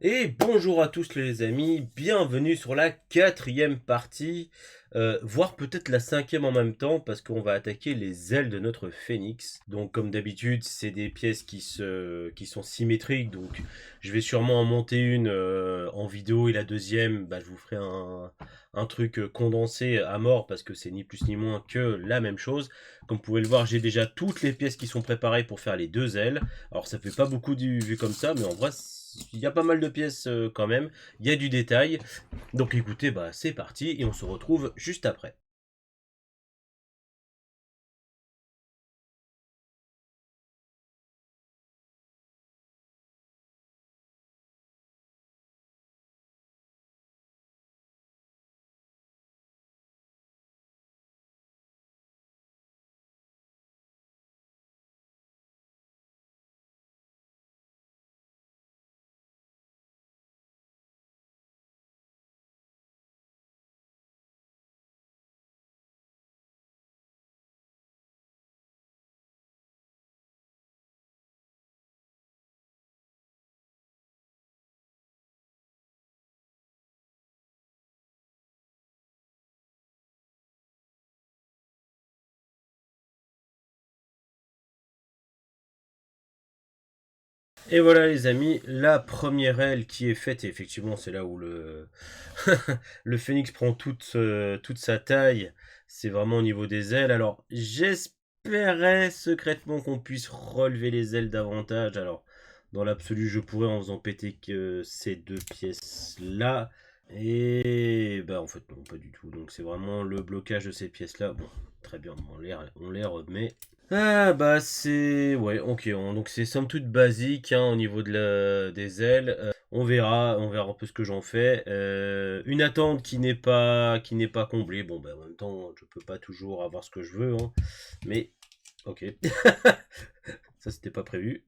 Et bonjour à tous les amis, bienvenue sur la quatrième partie, voire peut-être la cinquième en même temps, parce qu'on va attaquer les ailes de notre phénix. Donc comme d'habitude, c'est des pièces qui sont symétriques, donc je vais sûrement en monter une en vidéo et la deuxième, je vous ferai un truc condensé à mort, parce que c'est ni plus ni moins que la même chose. Comme vous pouvez le voir, j'ai déjà toutes les pièces qui sont préparées pour faire les deux ailes. Alors ça fait pas beaucoup vu comme ça, mais en vrai il y a pas mal de pièces quand même, il y a du détail. Donc écoutez, c'est parti et on se retrouve juste après. Et voilà les amis, la première aile qui est faite, et effectivement c'est là où le phénix prend toute sa taille, c'est vraiment au niveau des ailes. Alors j'espérais secrètement qu'on puisse relever les ailes davantage. Alors dans l'absolu je pourrais en faisant péter que ces deux pièces là. Et en fait non, pas du tout. Donc c'est vraiment le blocage de ces pièces là. Bon, très bien, on les remet. Ah c'est... Ouais, ok, donc c'est somme toute basique au niveau des ailes. On verra un peu ce que j'en fais. Une attente qui n'est pas comblée. Bon, en même temps, je peux pas toujours avoir ce que je veux, hein. Mais, ok. Ça, c'était pas prévu.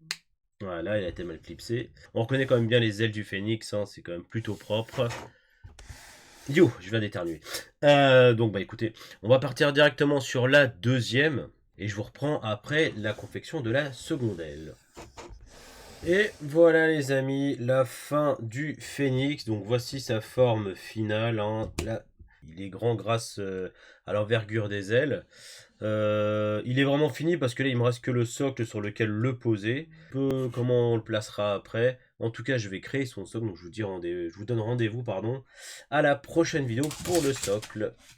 Voilà, il a été mal clipsé. On reconnaît quand même bien les ailes du phénix, hein, c'est quand même plutôt propre. Yo, je viens d'éternuer. Donc écoutez, on va partir directement sur la deuxième. Et je vous reprends après la confection de la seconde aile. Et voilà les amis, la fin du phénix. Donc voici sa forme finale, hein. Là, il est grand grâce à l'envergure des ailes. Il est vraiment fini parce que là il me reste que le socle sur lequel le poser. Peu comment on le placera après. En tout cas je vais créer son socle, donc je vous donne rendez-vous à la prochaine vidéo pour le socle.